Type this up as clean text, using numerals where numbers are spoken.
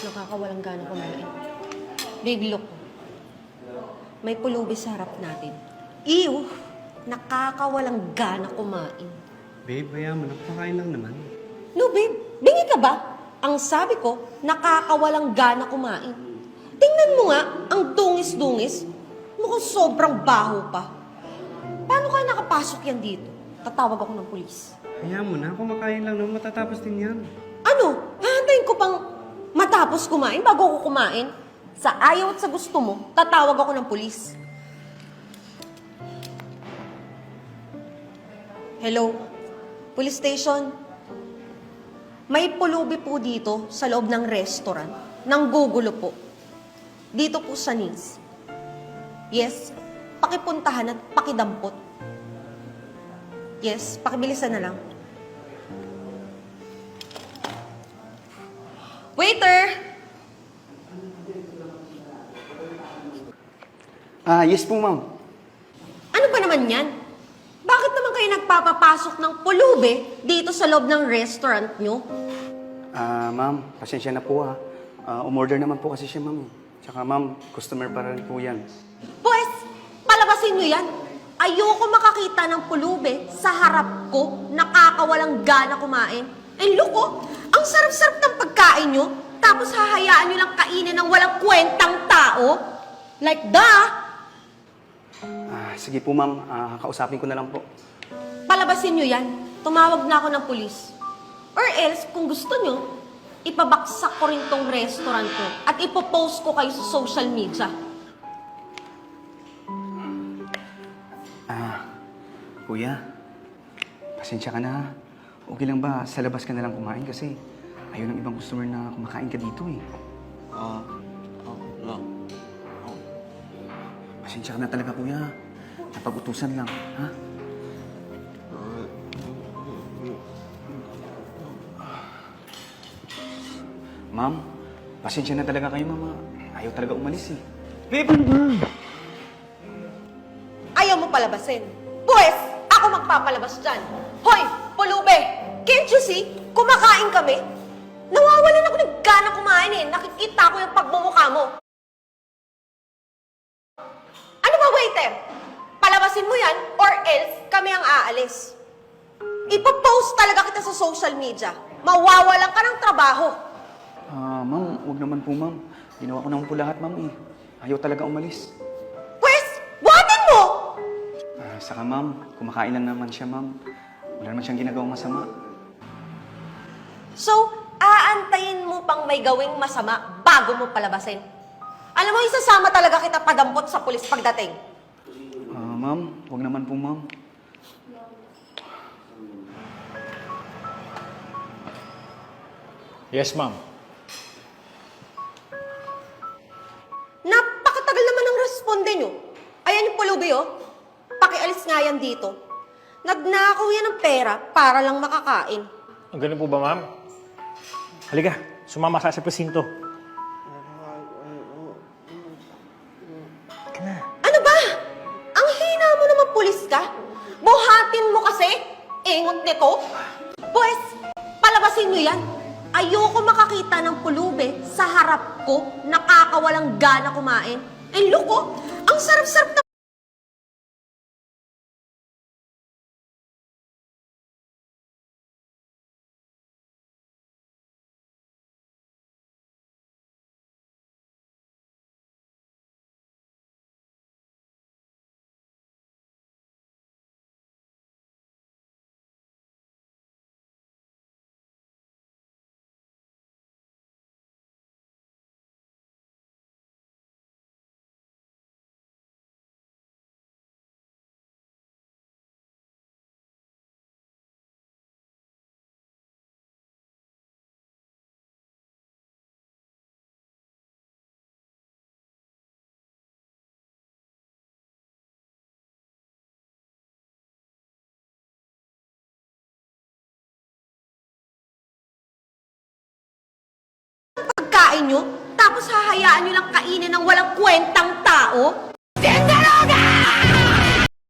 Nakakawalang gana kumain. Big look. May pulubi sa harap natin. Ew! Nakakawalang gana kumain. Babe, hayaan mo na. Kumakain lang naman. No, babe. Bingi ka ba? Ang sabi ko, nakakawalang gana kumain. Tingnan mo nga, ang dungis-dungis. Mukhang sobrang baho pa. Paano kaya nakapasok yan dito? Tatawag ako ng pulis. Hayaan mo na. Kumakain lang naman. Matatapos din yan. Ano? Hahantayin ko pang matapos kumain bago ako kumain? Sa ayaw at sa gusto mo, tatawag ako ng pulis. Hello? Police station? May pulubi po dito sa loob ng restaurant. Nanggugulo po. Dito po sa Nins. Yes, pakipuntahan at pakidampot. Yes, pakibilisan na lang. Waiter! Yes po, ma'am. Ano ba naman yan? Bakit naman kayo nagpapapasok ng pulubi dito sa loob ng restaurant nyo? Ma'am, pasensya na po ha. Umorder naman po kasi siya, ma'am. Tsaka, ma'am, customer pa rin po yan. Pues, palabasin nyo yan. Ayoko makakita ng pulubi sa harap ko, nakakawalang gana kumain. And look oh, ang sarap-sarap ng pagkain nyo, tapos hahayaan nyo lang kainin ng walang kwentang tao. Like Sige po, ma'am. Kausapin ko na lang po. Palabasin nyo yan. Tumawag na ako ng pulis. Or else, kung gusto nyo, ipabaksak ko rin tong restaurant ko at ipopost ko kayo sa social media. Kuya, pasensya ka na ha. Okay lang ba sa labas ka na lang kumain kasi ayaw ng ibang customer na kumakain ka dito eh. Lang. Pasensya ka na talaga, kuya. Napag-utusan lang, ha? Ma'am, pasensya na talaga kayo, mama. Ayaw talaga umalis eh. Babe, ano ba? Ayaw mo palabasin. Pues, ako magpapalabas dyan. Hoy, pulube! Can't you see? Kumakain kami. Nawawalan ako ng gana kumain eh. Nakikita ko yung pagmumukha mo. Ano ba, waiter? Palabasin mo yan or else kami ang aalis. Ipopost talaga kita sa social media. Mawawalan ka ng trabaho. Ma'am, huwag naman po, ma'am. Ginawa ko naman po lahat, ma'am eh. Ayaw talaga umalis. Pues, buhatin mo! Saka, ma'am, kumakain lang naman siya, ma'am. Wala naman siyang ginagawang masama. So, aantayin mo pang may gawing masama bago mo palabasin. Alam mo, isasama talaga kita padampot sa pulis pagdating. Ma'am, huwag naman po, ma'am. Yes, ma'am. Napakatagal naman ang responde nyo. Ayan yung pulubi, oh. Pakialis nga yan dito. Nagnakaw yan ng pera para lang makakain. Ang ganun po ba, ma'am? Halika, sumama ka sa presinto. Halika na. Ano ba? Ang hina mo naman pulis ka? Buhatin mo kasi? Ingot nito? Pues, palabasin nyo yan. Ayoko makakita ng pulubi sa harap ko, nakakawalang gana kumain. And look oh, ang sarap-sarap na pagkain nyo, tapos hahayaan nyo lang kainin ng walang kwentang tao?